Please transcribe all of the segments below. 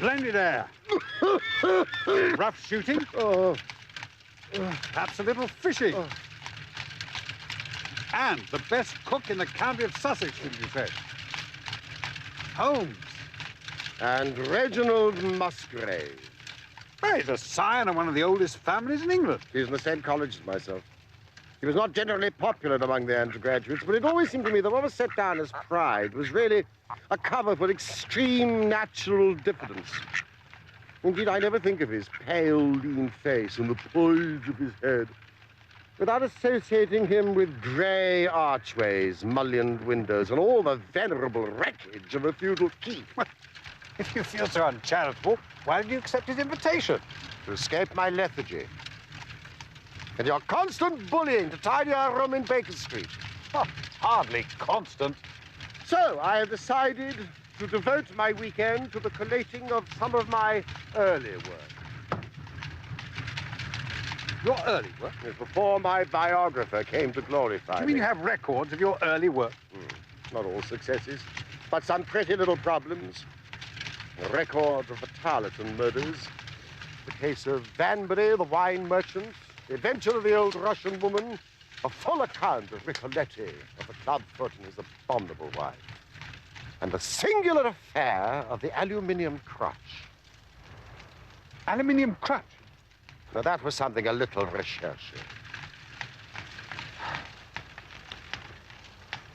Splendid air. Rough shooting. Perhaps a little fishing. And the best cook in the county of Sussex, did you say? Holmes. And Reginald Musgrave. Well, he's a scion of one of the oldest families in England. He's in the same college as myself. He was not generally popular among the undergraduates, but it always seemed to me that what was set down as pride was really a cover for extreme natural diffidence. Indeed, I never think of his pale, lean face and the poise of his head without associating him with grey archways, mullioned windows, and all the venerable wreckage of a feudal keep. If you feel so uncharitable, why did you accept his invitation? To escape my lethargy. And your constant bullying to tidy our room in Baker Street. Oh, hardly constant. So I have decided to devote my weekend to the collating of some of my early work. Your early work? Yes, before my biographer came to glorify me. You mean you have records of your early work? Not all successes, but some pretty little problems. A record of the Tarleton murders, the case of Vanbury, the wine merchant, the adventure of the old Russian woman, a full account of Ricoletti, of the clubfoot and his abominable wife, and the singular affair of the aluminium crutch. Aluminium crutch? Now, that was something a little recherche.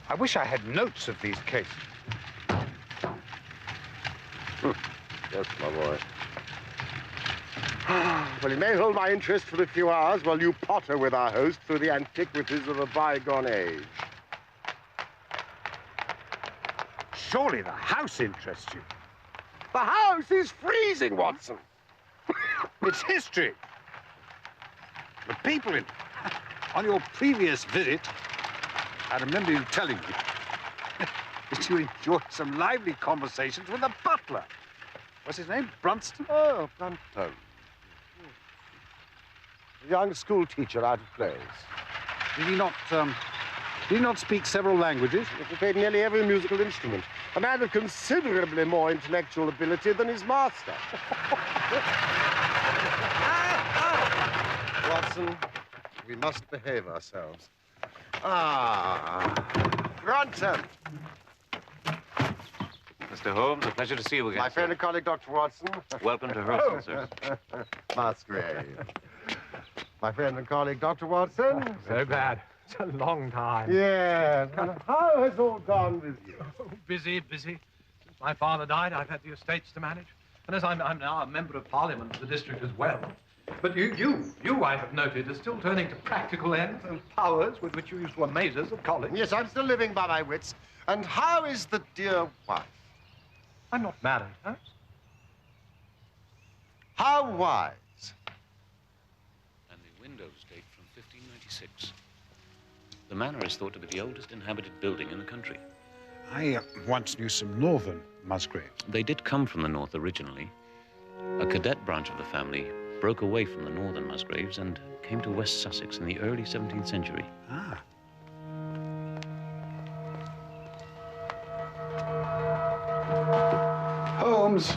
I wish I had notes of these cases. Yes, my boy. Well, it may hold my interest for a few hours while you potter with our host through the antiquities of a bygone age. Surely the house interests you. The house is freezing, Watson. It's history. The people in it. On your previous visit, I remember you telling me that you enjoyed some lively conversations with the butler. What's his name? Brunston? Oh, Brunton. A young school teacher out of place. Did he not speak several languages? He played nearly every musical instrument. A man of considerably more intellectual ability than his master. Watson, we must behave ourselves. Brunton! Mr. Holmes, a pleasure to see you again. My friend and colleague, Dr. Watson. Welcome to rehearsal, sir. Musgrave. My friend and colleague, Dr. Watson. So glad. It's a long time. Yes. And how has all gone with you? Oh, busy. Since my father died, I've had the estates to manage. And as I'm now a member of Parliament for the district as well. But you, I have noted, are still turning to practical ends, those powers with which you used to amaze us at college. Yes, I'm still living by my wits. And how is the dear wife? I'm not married, huh? How wise? And the windows date from 1596. The manor is thought to be the oldest inhabited building in the country. I once knew some northern Musgraves. They did come from the north originally. A cadet branch of the family broke away from the northern Musgraves and came to West Sussex in the early 17th century. Ah. Holmes.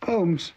Holmes.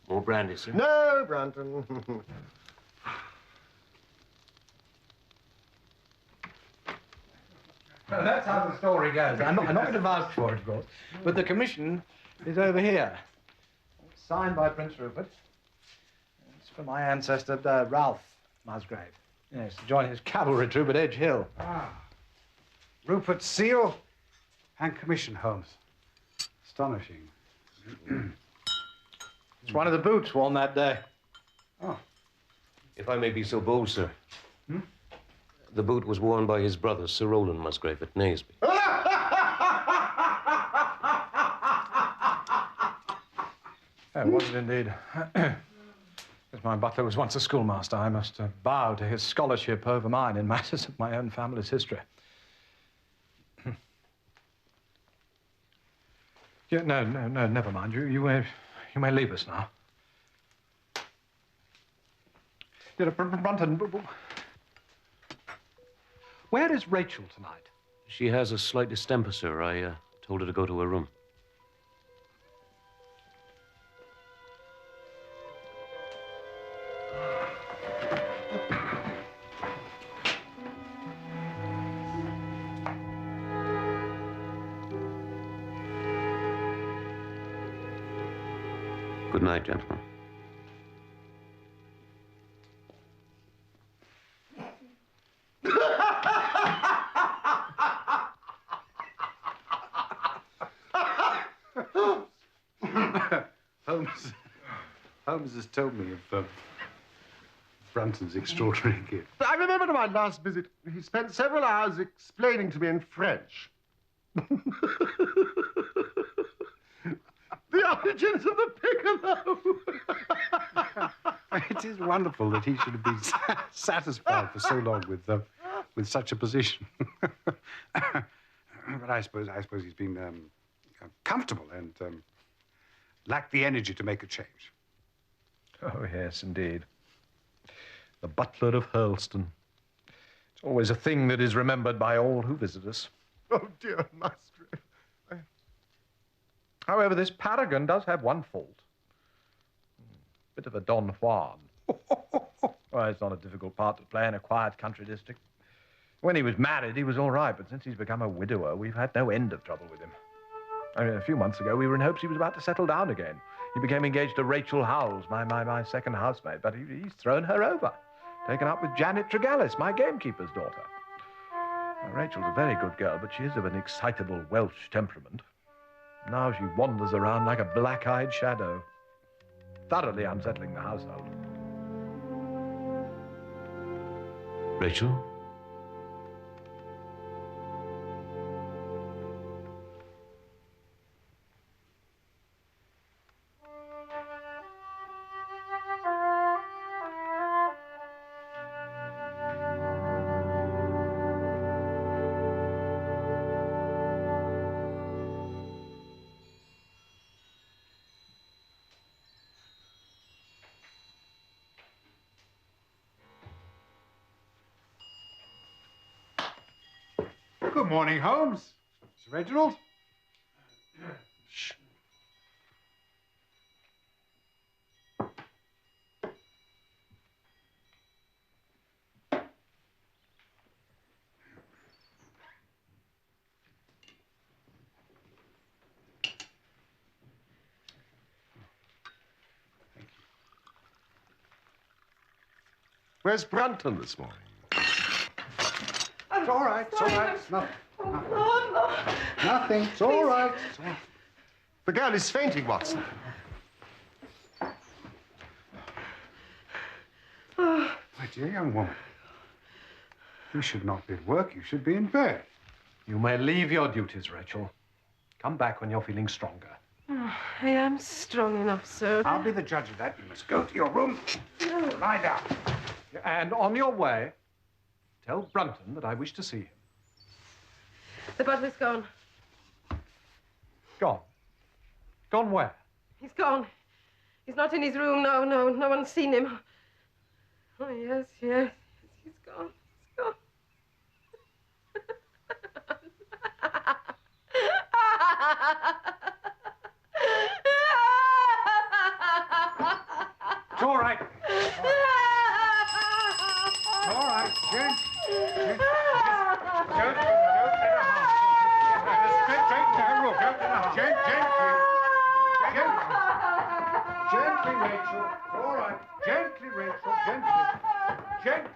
More brandy, sir? No, Brunton. Well, that's how the story goes. I'm not going to vouch for it, of course. But the commission is over here. It's signed by Prince Rupert. It's for my ancestor, Ralph Musgrave. Yes, to join his cavalry troop at Edge Hill. Ah. Rupert's seal and commission, Holmes. Astonishing. It's one of the boots worn that day. Oh. If I may be so bold, sir. The boot was worn by his brother, Sir Roland Musgrave, at Naseby. Oh, was it indeed? As my butler was once a schoolmaster, I must bow to his scholarship over mine in matters of my own family's history. Yeah, no, never mind. You may leave us now. Yeah, Brunton, where is Rachel tonight? She has a slight distemper, sir. I told her to go to her room. Good night, gentlemen. Holmes has told me of Brunton's extraordinary gift. I remember my last visit. He spent several hours explaining to me in French the origins of the piccolo. It is wonderful that he should have been satisfied for so long with such a position. But I suppose he's been comfortable and lacked the energy to make a change. Oh, yes, indeed. The butler of Hurlston. It's always a thing that is remembered by all who visit us. Oh, dear Musgrave. However, this paragon does have one fault. Bit of a Don Juan. Well, it's not a difficult part to play in a quiet country district. When he was married, he was all right, but since he's become a widower, we've had no end of trouble with him. I mean, a few months ago, we were in hopes he was about to settle down again. He became engaged to Rachel Howells, my second housemaid, but he's thrown her over. Taken up with Janet Tregallis, my gamekeeper's daughter. Now, Rachel's a very good girl, but she is of an excitable Welsh temperament. Now she wanders around like a black-eyed shadow, thoroughly unsettling the household. Rachel? Good morning, Holmes. Sir Reginald. Shh. Where's Brunton this morning? It's all right. It's all right. It's nothing. No. Nothing. It's all right. It's all right. The girl is fainting, Watson. My dear young woman, you should not be at work. You should be in bed. You may leave your duties, Rachel. Come back when you're feeling stronger. Oh, I am strong enough, sir. I'll be the judge of that. You must go to your room. No. Lie down. And on your way, tell Brunton that I wish to see him. The butler's gone. Gone? Gone where? He's gone. He's not in his room. No one's seen him. Oh, yes. He's gone. He's gone. It's all right. It's all right. Jen. Don't let her harm. Straight to her room. Don't let her harm. Gently, Rachel. It's all right. Gently, Rachel. Gently.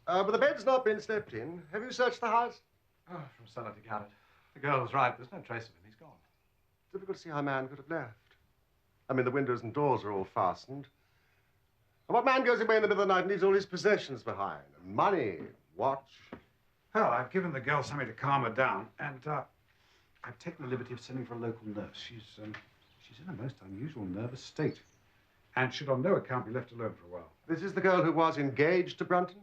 But the bed's not been slept in. Have you searched the house? Oh, from cellar to garret. The girl was right. There's no trace of him. He's gone. Difficult to see how a man could have left. I mean, the windows and doors are all fastened. And what man goes away in the middle of the night and leaves all his possessions behind? Money, watch. Well, I've given the girl something to calm her down, and I've taken the liberty of sending for a local nurse. She's in a most unusual nervous state, and should on no account be left alone for a while. This is the girl who was engaged to Brunton?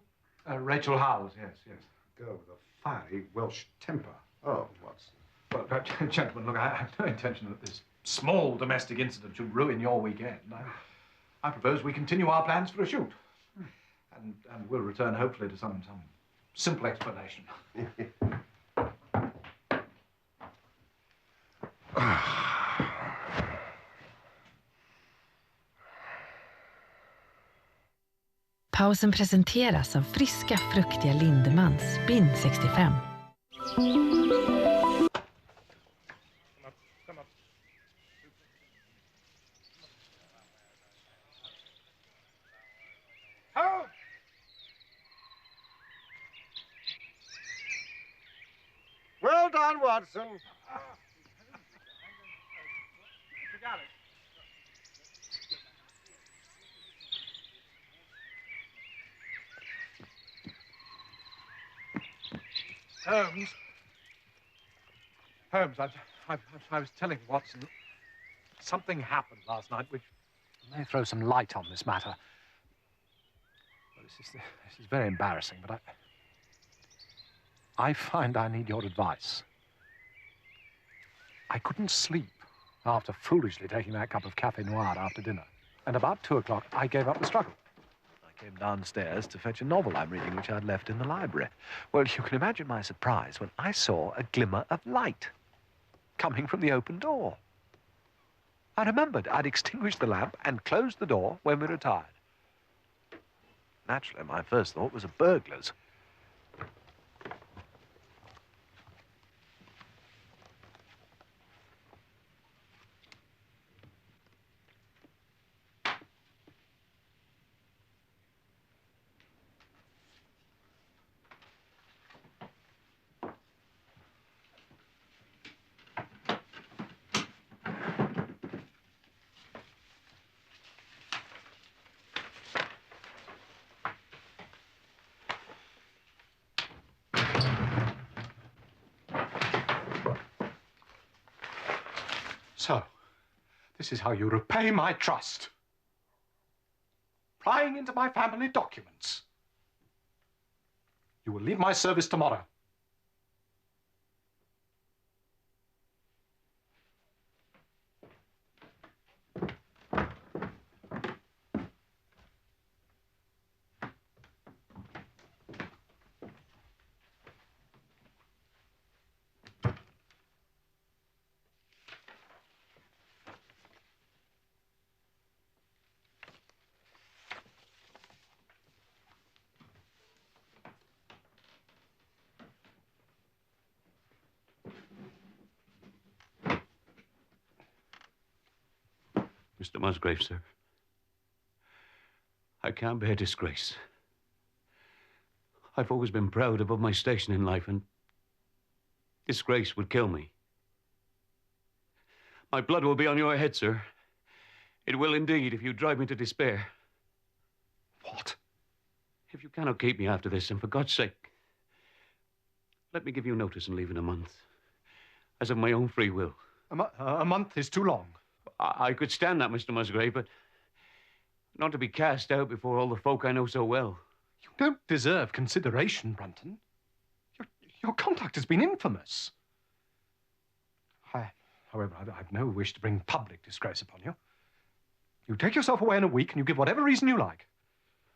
Rachel Howells, yes. A girl with a fiery Welsh temper. Oh, Watson. Well, gentlemen, look, I have no intention that this small domestic incident should ruin your weekend. I propose we continue our plans for a shoot. And we'll return, hopefully, to some simple explanation. Pausen presenteras av friska, fruktiga Lindemans Spinn 65. Oh! Well done, Watson. Holmes. Holmes, I was telling Watson, something happened last night which may throw some light on this matter. Well, this is very embarrassing, but I find I need your advice. I couldn't sleep after foolishly taking that cup of café noir after dinner. And about 2 o'clock, I gave up the struggle. I came downstairs to fetch a novel I'm reading, which I'd left in the library. Well, you can imagine my surprise when I saw a glimmer of light coming from the open door. I remembered I'd extinguished the lamp and closed the door when we retired. Naturally, my first thought was of burglars. So, this is how you repay my trust. Prying into my family documents. You will leave my service tomorrow. Mr. Musgrave, sir. I can't bear disgrace. I've always been proud above my station in life, and disgrace would kill me. My blood will be on your head, sir. It will indeed if you drive me to despair. What? If you cannot keep me after this, and for God's sake, let me give you notice and leave in a month, as of my own free will. A month is too long. I could stand that, Mr. Musgrave, but not to be cast out before all the folk I know so well. You don't deserve consideration, Brunton. Your conduct has been infamous. However, I've no wish to bring public disgrace upon you. You take yourself away in a week and you give whatever reason you like.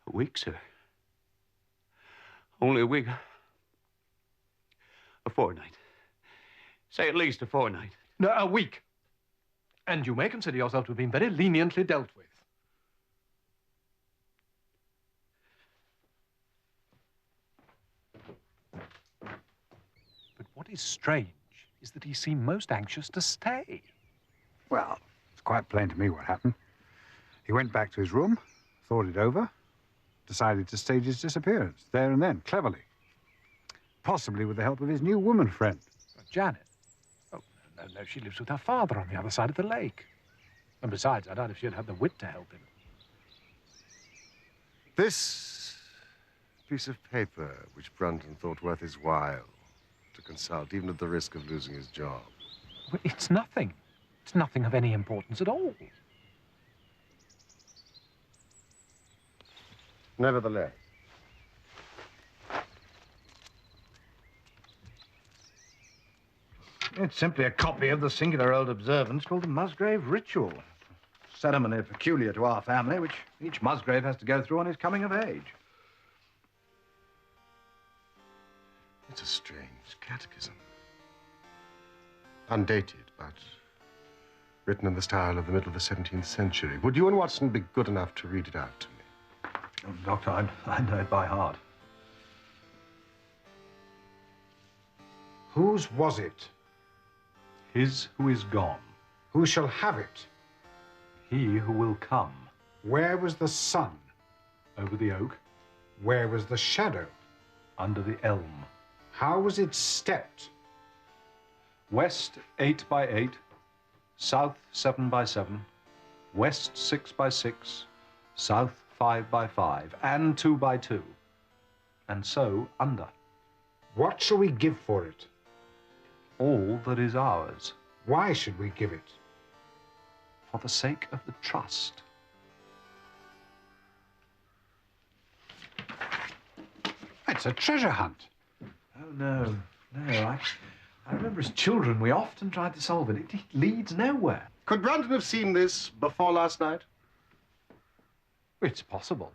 A week, sir? Only a week? A fortnight. Say at least a fortnight. No, a week. And you may consider yourself to have been very leniently dealt with. But what is strange is that he seemed most anxious to stay. Well, it's quite plain to me what happened. He went back to his room, thought it over, decided to stage his disappearance there and then, cleverly. Possibly with the help of his new woman friend. Janet? Oh, no, she lives with her father on the other side of the lake. And besides, I doubt if she'd had the wit to help him. This piece of paper, which Brunton thought worth his while to consult, even at the risk of losing his job. Well, it's nothing. It's nothing of any importance at all. Nevertheless. It's simply a copy of the singular old observance called the Musgrave Ritual. A ceremony peculiar to our family, which each Musgrave has to go through on his coming of age. It's a strange catechism. Undated, but written in the style of the middle of the 17th century. Would you and Watson be good enough to read it out to me? Oh, Doctor, I know it by heart. Whose was it? His who is gone, Who shall have it? he who will come. Where was the sun? Over the oak, Where was the shadow? under the elm. How was it stepped? West 8 by 8, south 7 by 7, west 6 by 6, south 5 by 5, and 2 by 2, and so under. What shall we give for it? All that is ours, Why should we give it? for the sake of the trust. It's a treasure hunt. Oh, no. I remember as children, we often tried to solve it. It leads nowhere. Could Brandon have seen this before last night? It's possible.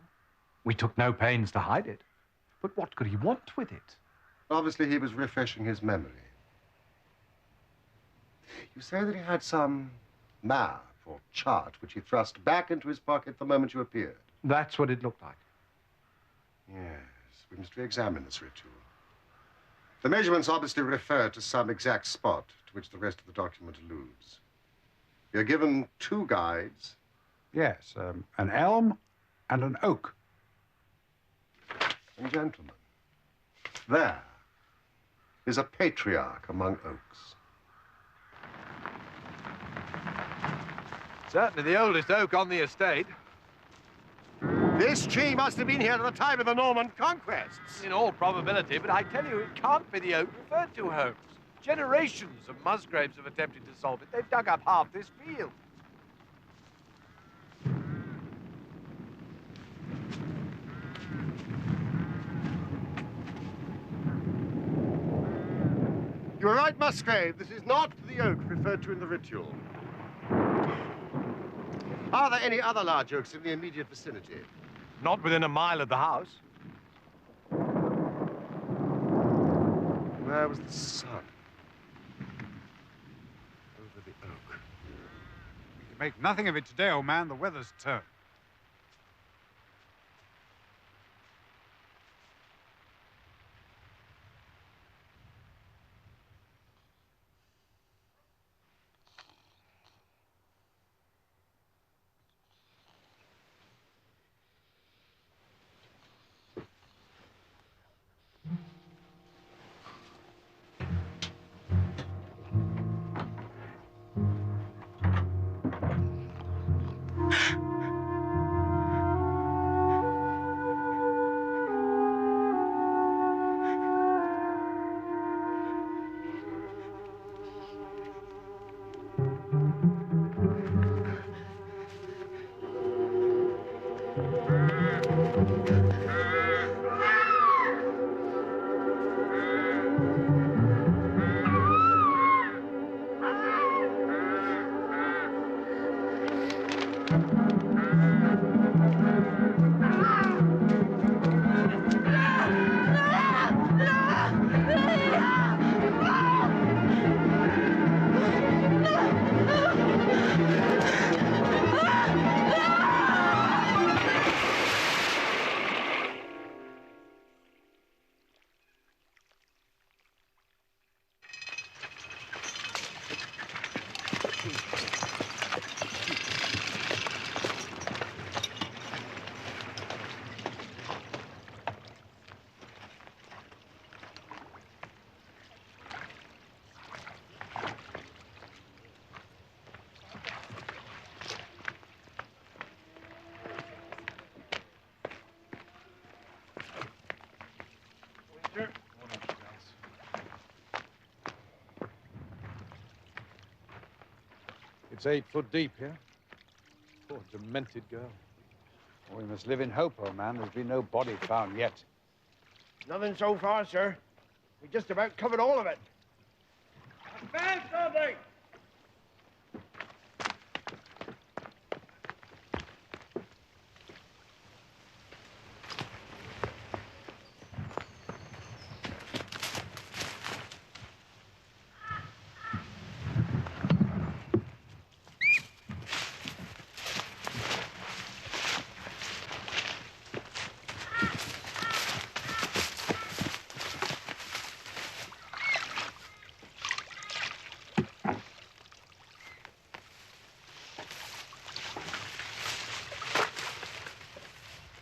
We took no pains to hide it. But what could he want with it? Obviously, he was refreshing his memory. You say that he had some map or chart which he thrust back into his pocket the moment you appeared. That's what it looked like. Yes, we must re-examine this ritual. The measurements obviously refer to some exact spot to which the rest of the document alludes. You're given 2 guides. Yes, an elm and an oak. And gentlemen, there is a patriarch among oaks. Certainly the oldest oak on the estate. This tree must have been here at the time of the Norman conquests. In all probability, but I tell you, it can't be the oak referred to, Holmes. Generations of Musgraves have attempted to solve it. They've dug up half this field. You are right, Musgrave. This is not the oak referred to in the ritual. Are there any other large oaks in the immediate vicinity? Not within a mile of the house. Where was the sun? Over the oak. We can make nothing of it today, old man. The weather's turned. It's 8 foot deep here. Poor demented girl. Well, we must live in hope, old man. There's been no body found yet. Nothing so far, sir. We just about covered all of it. Advance, something!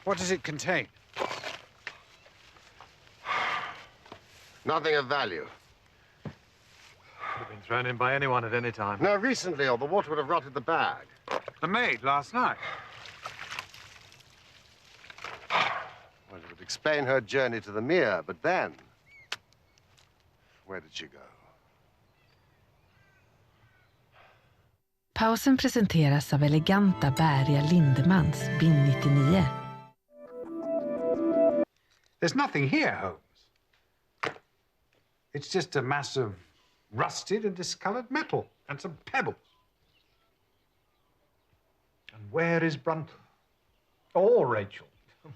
What does it contain? Nothing of value. Could have been thrown in by anyone at any time. No, recently, or the water would have rotted the bag. The maid last night. Well, it would explain her journey to the mere, but then Where did she go? Pausen presenteras av eleganta Berga Lindemans bin 99. There's nothing here, Holmes. It's just a mass of rusted and discolored metal and some pebbles. And where is Brunt? Or Rachel?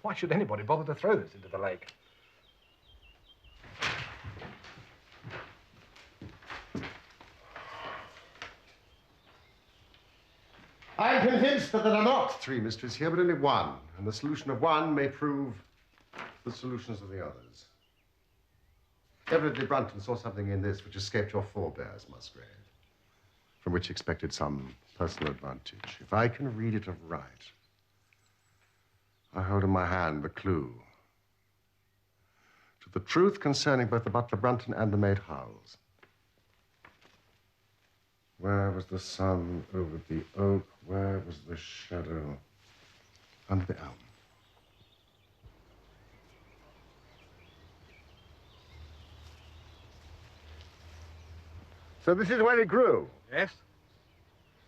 Why should anybody bother to throw this into the lake? I'm convinced that there are not three mysteries here, but only one. And the solution of one may prove the solutions of the others. Evidently, Brunton saw something in this which escaped your forebears, Musgrave, from which he expected some personal advantage. If I can read it aright, I hold in my hand the clue to the truth concerning both the butler Brunton and the maid Howells. Where was the sun over the oak? Where was the shadow under the elm? So this is where it grew? Yes?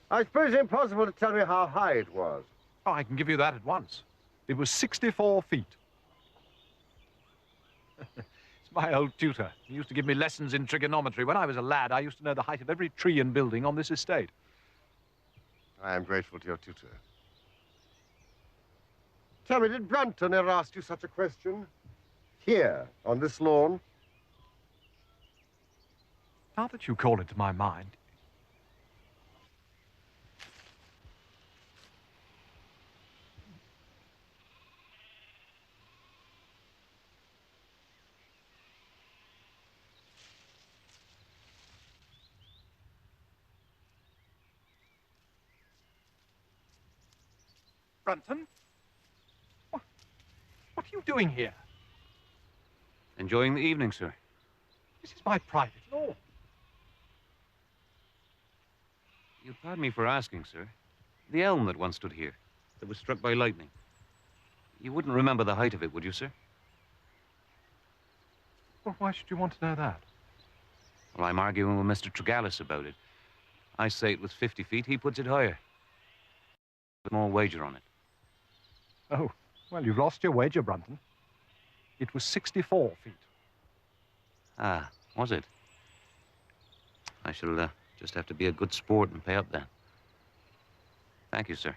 I suppose it's impossible to tell me how high it was. Oh, I can give you that at once. It was 64 feet. It's my old tutor. He used to give me lessons in trigonometry. When I was a lad, I used to know the height of every tree and building on this estate. I am grateful to your tutor. Tell me, did Brunton ever ask you such a question? Here, on this lawn? Now that you call it to my mind, Brunton? What are you doing here? Enjoying the evening, sir. This is my private lawn. You'll pardon me for asking, sir. The elm that once stood here, that was struck by lightning. You wouldn't remember the height of it, would you, sir? Well, why should you want to know that? Well, I'm arguing with Mr. Tregallis about it. I say it was 50 feet. He puts it higher. More wager on it. Oh, well, you've lost your wager, Brunton. It was 64 feet. Ah, was it? I shall just have to be a good sport and pay up then. Thank you, sir.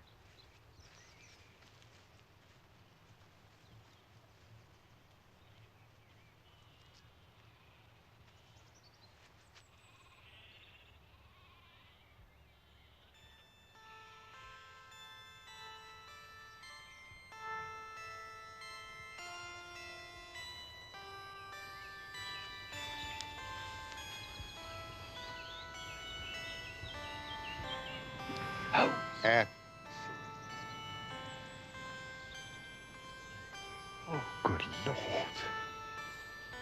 Oh, good Lord.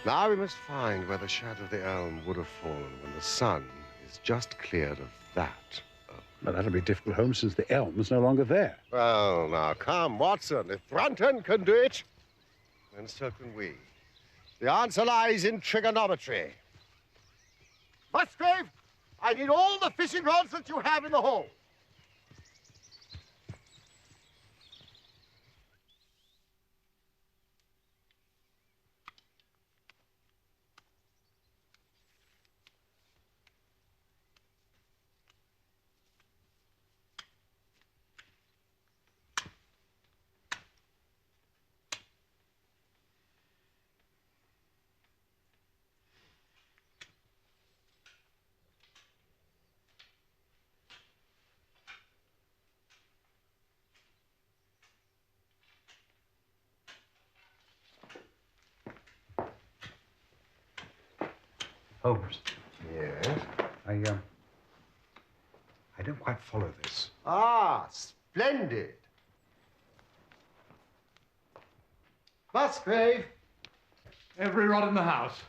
Now we must find where the shadow of the elm would have fallen when the sun is just cleared of that elm. Well, that'll be difficult, Holmes, since the elm's no longer there. Well, now, come, Watson. If Brunton can do it, then so can we. The answer lies in trigonometry. Musgrave, I need all the fishing rods that you have in the hall. Holmes, Yes? I don't quite follow this. Ah, splendid. Musgrave. Every rod in the house.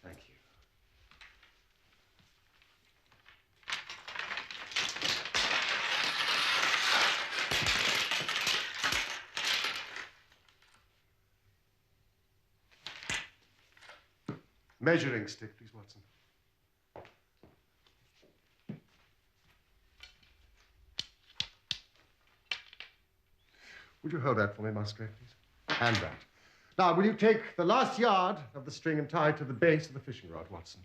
Thank you. Measuring stick, please, Watson. Would you hold that for me, Musgrave, please? And that. Now, will you take the last yard of the string and tie it to the base of the fishing rod, Watson?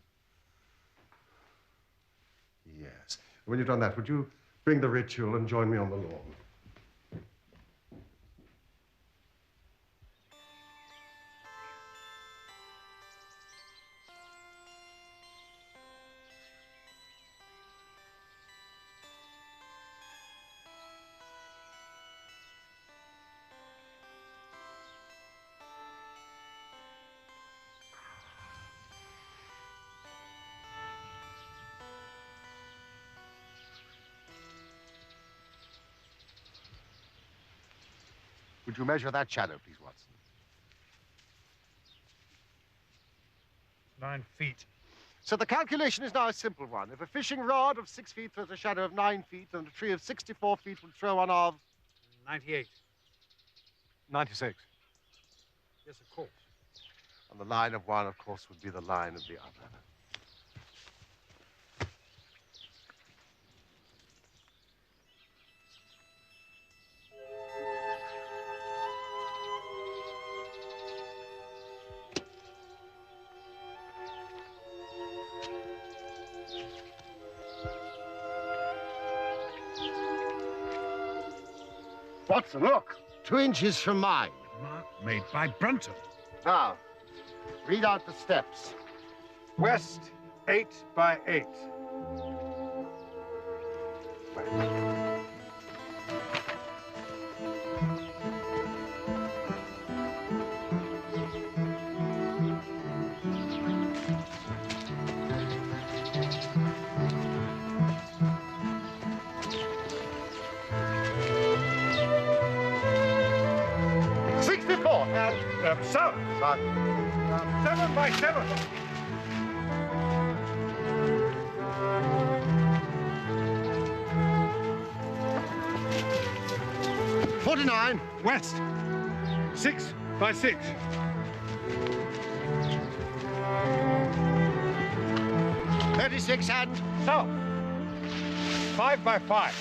Yes. When you've done that, would you bring the ritual and join me on the lawn? Would you measure that shadow, please, Watson? 9 feet. So the calculation is now a simple one. If a fishing rod of 6 feet throws a shadow of 9 feet, then a tree of 64 feet would throw one of... 98. 96. Yes, of course. And the line of one, of course, would be the line of the other. Watson, look. 2 inches from mine. Mark made by Brunton. Now, read out the steps. West, 8 by 8. South. 7 by 7. 49. West, 6 by 6. 36 and... South, 5 by 5.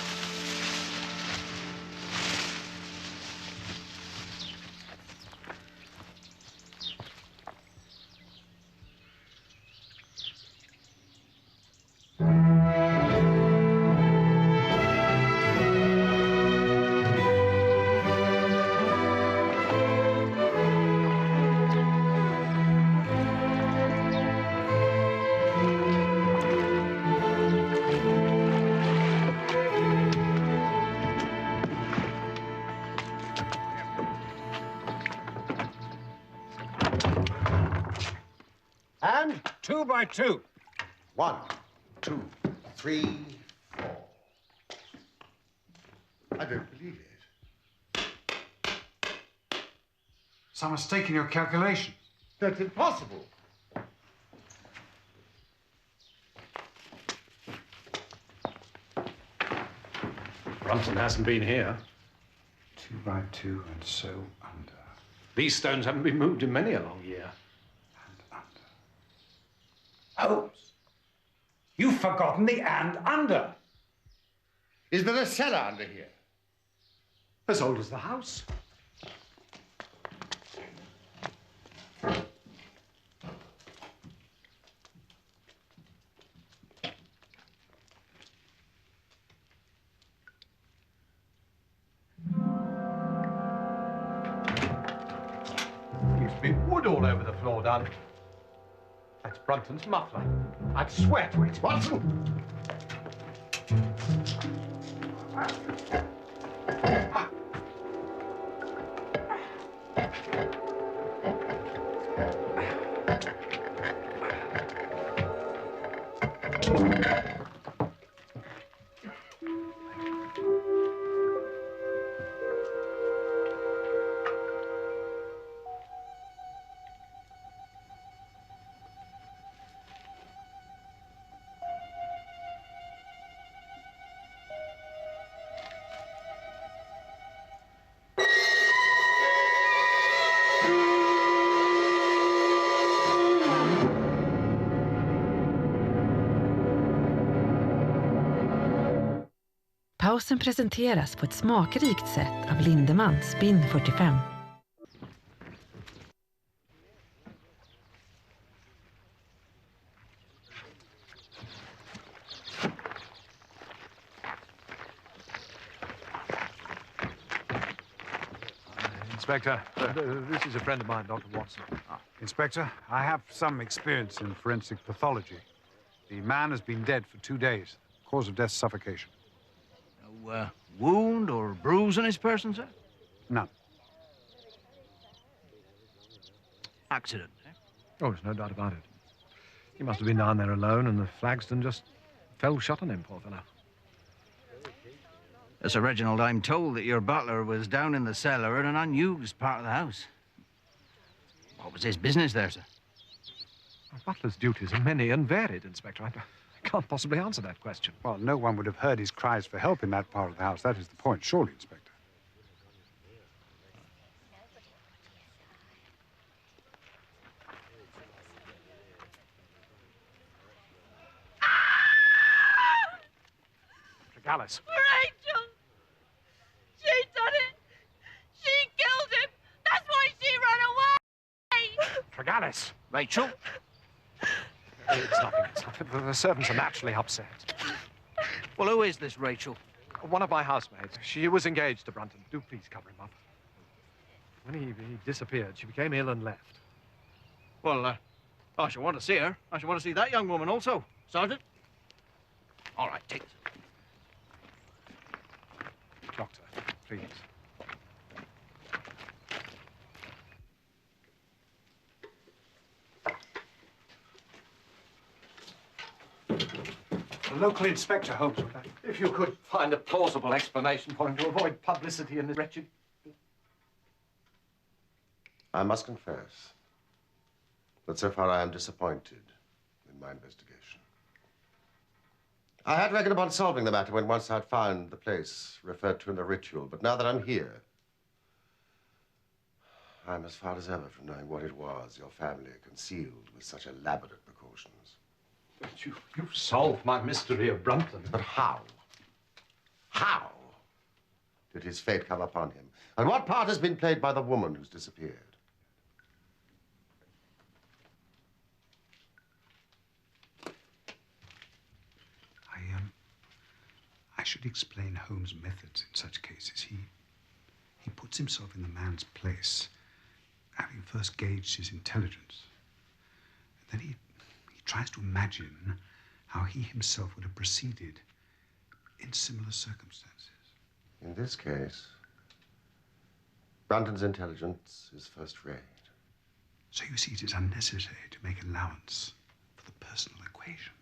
And 2 by 2. 1, 2, 3, 4. I don't believe it. Some mistake in your calculations. That's impossible. Brunton hasn't been here. 2 by 2 and so under. These stones haven't been moved in many a long year. Holmes, you've forgotten the and under. Is there a cellar under here? As old as the house. Used to be wood all over the floor, Dunn. That's Brunton's muffler. I'd swear to it. Watson! Pausen presenteras på ett smakrikt sätt av Lindemans Spinn 45. Inspector, this is a friend of mine, Dr. Watson. Inspector, I have some experience in forensic pathology. The man has been dead for 2 days. Cause of death, suffocation. No wound or bruise on his person, sir? None. Accident, eh? Oh, there's no doubt about it. He must have been down there alone, and the flagstone just fell shut on him, poor fellow. Sir Reginald, I'm told that your butler was down in the cellar in an unused part of the house. What was his business there, sir? A butler's duties are many and varied, Inspector. I can't possibly answer that question. Well, no one would have heard his cries for help in that part of the house. That is the point, surely, Inspector. Alice. Rachel! She done it! She killed him! That's why she ran away! Tregallis. Rachel? It's nothing. The servants are naturally upset. Well, who is this Rachel? One of my housemaids. She was engaged to Brunton. Do please cover him up. When he disappeared, she became ill and left. Well, I shall want to see her. I shall want to see that young woman also. Sergeant? All right, take this. Doctor, please. The local inspector, Holmes, would like. If you could find a plausible explanation for him to avoid publicity in this wretched... I must confess that so far I am disappointed in my investigation. I had reckoned upon solving the matter when once I'd found the place referred to in the ritual, but now that I'm here, I'm as far as ever from knowing what it was your family concealed with such elaborate precautions. But you've solved my mystery of Brunton. But how? How did his fate come upon him? And what part has been played by the woman who's disappeared? I should explain Holmes' methods in such cases. He puts himself in the man's place, having first gauged his intelligence. And then he tries to imagine how he himself would have proceeded in similar circumstances. In this case, Brunton's intelligence is first rate. So you see, it is unnecessary to make allowance for the personal equation.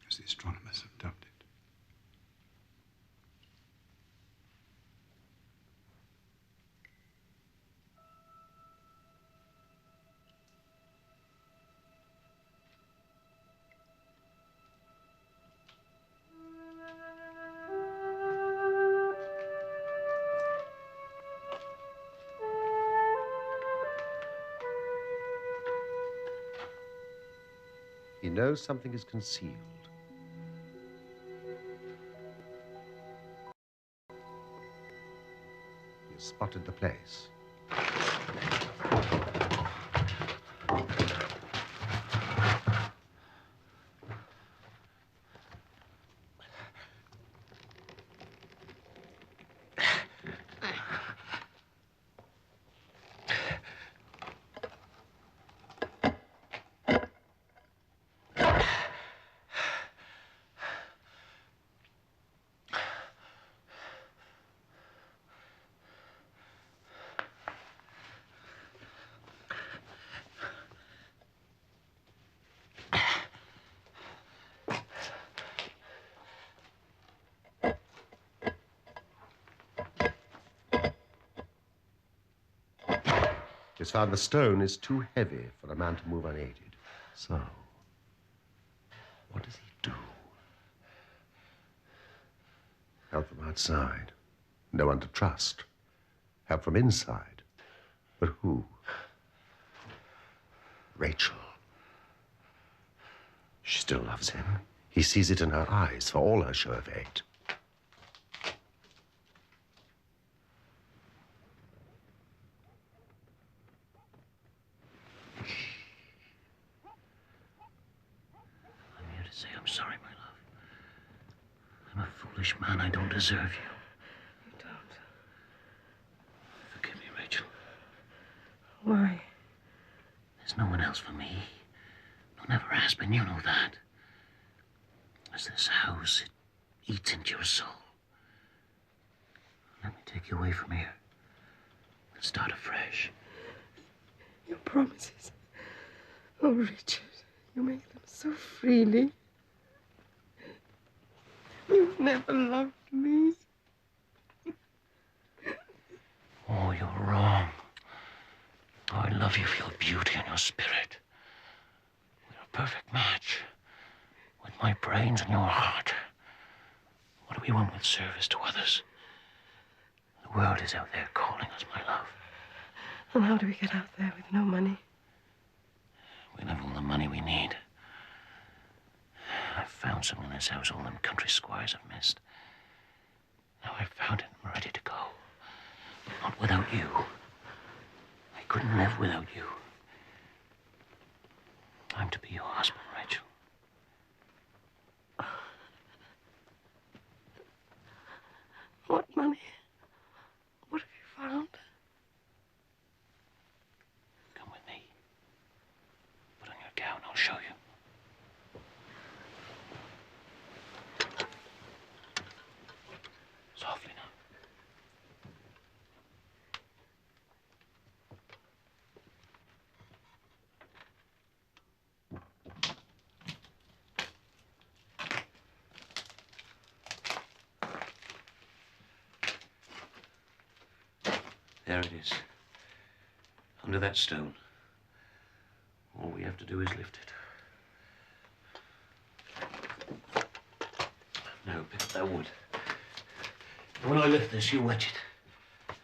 As the astronomers have dubbed it. He knows something is concealed. He has spotted the place. He's found the stone is too heavy for a man to move unaided. So, what does he do? Help from outside. No one to trust. Help from inside. But who? Rachel. She still loves him. He sees it in her eyes, for all her show of hate. I'm here to say I'm sorry, my love. I'm a foolish man. I don't deserve you. You don't. Forgive me, Rachel. Why? There's no one else for me. No, never has been. You know that. As this house, it eats into your soul. Let me take you away from here. We'll start afresh. Your promises. Oh, Richard, you make them so freely. You've never loved me. Oh, you're wrong. Oh, I love you for your beauty and your spirit. We're a perfect match. With my brains and your heart. What do we want with service to others? The world is out there calling us, my love. And how do we get out there with no money? We'll have all the money we need. I've found something in this house all them country squires have missed. Now I've found it and I'm ready to go. But not without you. I couldn't live without you. I'm to be your husband, Rachel. What money? What have you found? Come with me. Put on your gown, I'll show you. Softly now. There it is. Under that stone. All we have to do is lift it. Now, pick up that wood. And when I lift this, you wedge it.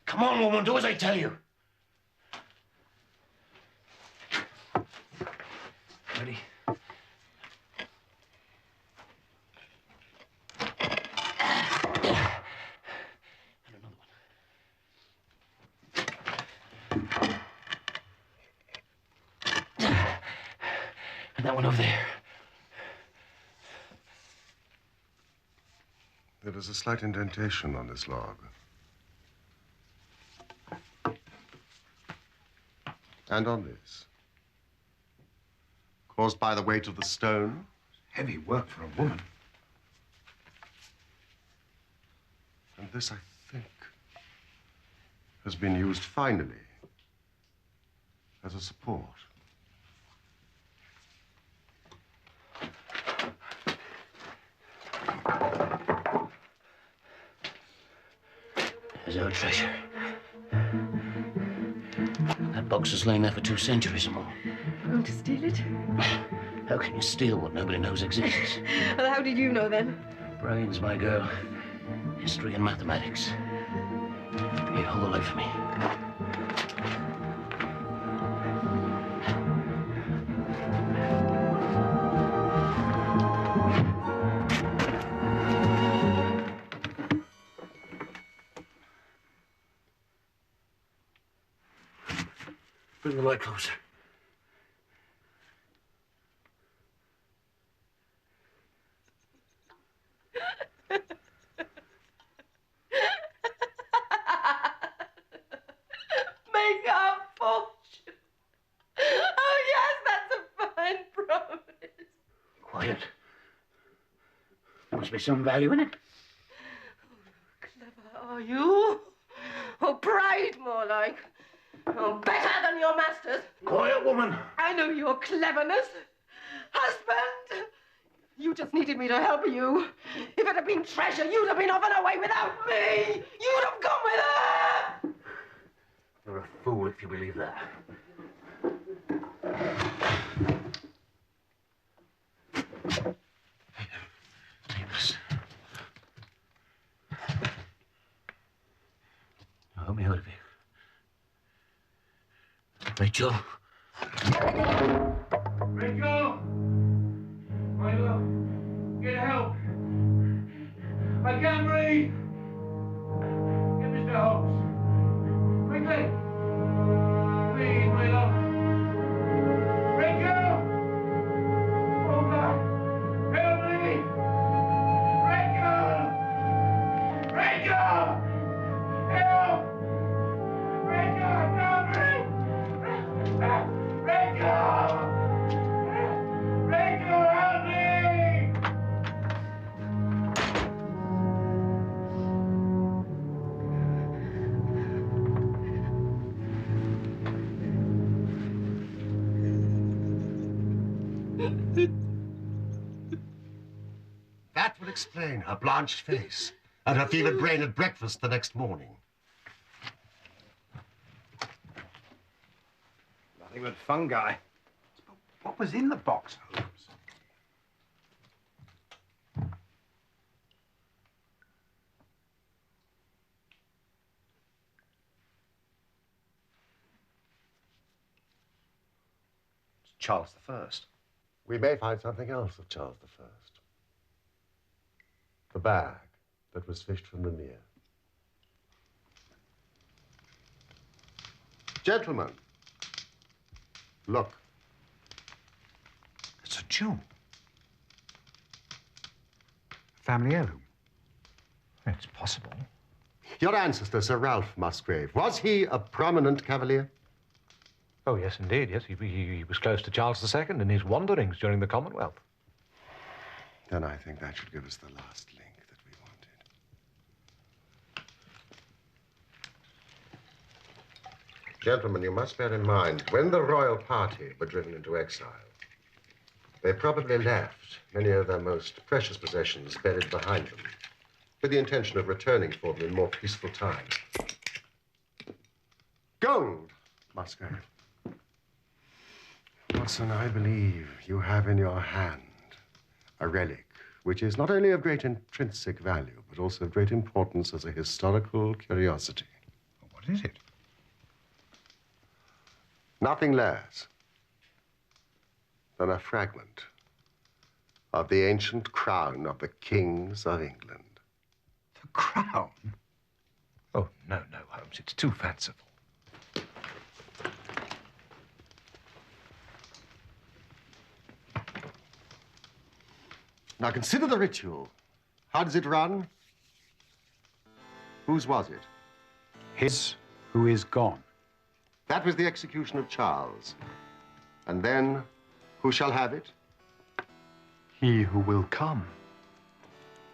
Come on, woman, do as I tell you. Ready? And that one over there. There is a slight indentation on this log. And on this. Caused by the weight of the stone. Heavy work for a woman. And this, I think, has been used finally as a support. There's our treasure. That box has lain there for 2 centuries or more. Going to steal it? How can you steal what nobody knows exists? Well, how did you know then? Brains, my girl. History and mathematics. Here, hold the light for me. Bring the light closer. Make our fortune. Oh, yes, that's a fine promise. Quiet. There must be some value in it. Clever are you? Oh, pride more like. Oh, better than your masters. Quiet, woman. I know your cleverness. Husband, you just needed me to help you. If it had been treasure, you'd have been off and away without me. You'd have gone with her. You're a fool if you believe that. Neighbors. Now, help me out of here. Rachel. Rachel! Milo, get help. I can't breathe. Get Mr. Holmes. Quickly. Please, Milo. Rachel! Oh, God. Help me! Rachel! Rachel! Help! Rachel, help me! Rachel! Rachel, help me! That would explain her blanched face and her fevered brain at breakfast the next morning. Nothing but fungi. What was in the box, Holmes? It's Charles I. We may find something else of Charles I. The bag that was fished from the mere. Gentlemen, look. It's a jewel. Family heirloom. It's possible. Your ancestor, Sir Ralph Musgrave, was he a prominent cavalier? Oh, yes, indeed, yes. He was close to Charles II in his wanderings during the Commonwealth. Then I think that should give us the last link that we wanted. Gentlemen, you must bear in mind, when the royal party were driven into exile, they probably left many of their most precious possessions buried behind them, with the intention of returning for them in more peaceful times. Gold, Musgrave. Watson, I believe you have in your hand a relic which is not only of great intrinsic value, but also of great importance as a historical curiosity. What is it? Nothing less than a fragment of the ancient crown of the kings of England. The crown? Oh, no, Holmes, it's too fanciful. Now consider the ritual. How does it run? Whose was it? His who is gone. That was the execution of Charles. And then, who shall have it? He who will come.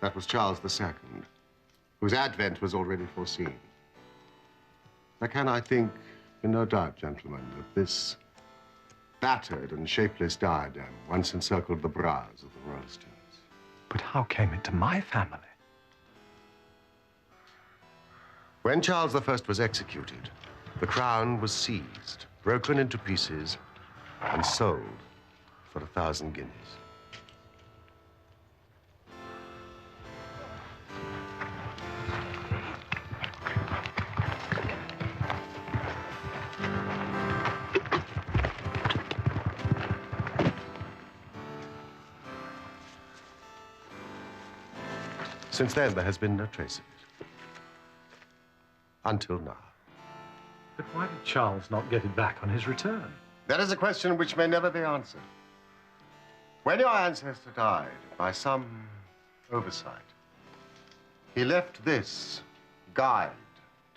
That was Charles II, whose advent was already foreseen. There can, I think, be no doubt, gentlemen, that this battered and shapeless diadem once encircled the brows of the Royal Students. But how came it to my family? When Charles I was executed, the crown was seized, broken into pieces, and sold for 1,000 guineas. Since then, there has been no trace of it. Until now. But why did Charles not get it back on his return? That is a question which may never be answered. When your ancestor died, by some oversight, he left this guide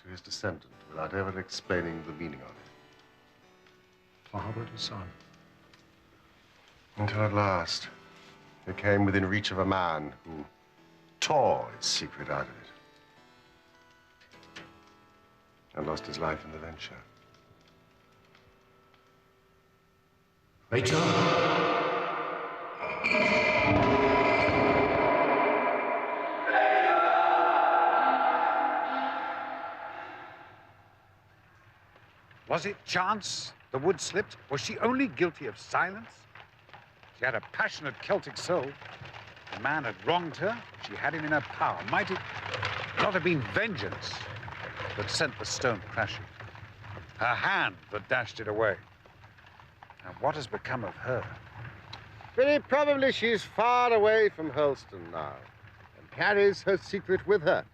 to his descendant without ever explaining the meaning of it. Father to son. Until at last, it came within reach of a man who tore its secret out of it and lost his life in the venture. Rachel! Was it chance the wood slipped? Was she only guilty of silence? She had a passionate Celtic soul. The man had wronged her. She had him in her power. Might it not have been vengeance that sent the stone crashing? Her hand that dashed it away. And what has become of her? Very probably she's far away from Holston now and carries her secret with her.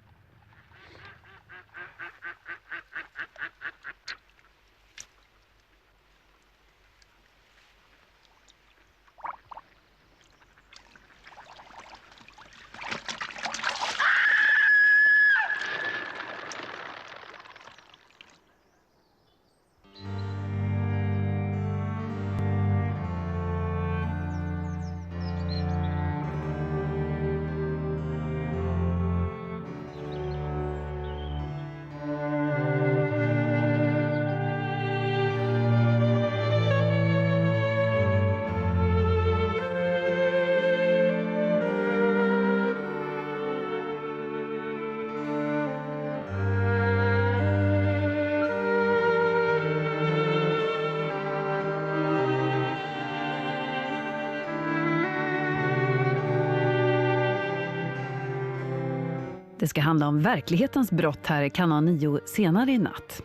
Det ska handla om verklighetens brott här i kanal 9 senare i natt.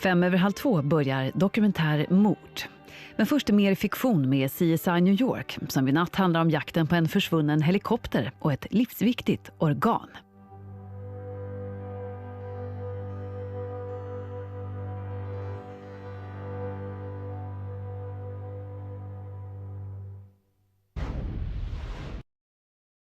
2:05 börjar dokumentär Mord. Men först mer fiktion med CSI New York som vid natt handlar om jakten på en försvunnen helikopter och ett livsviktigt organ.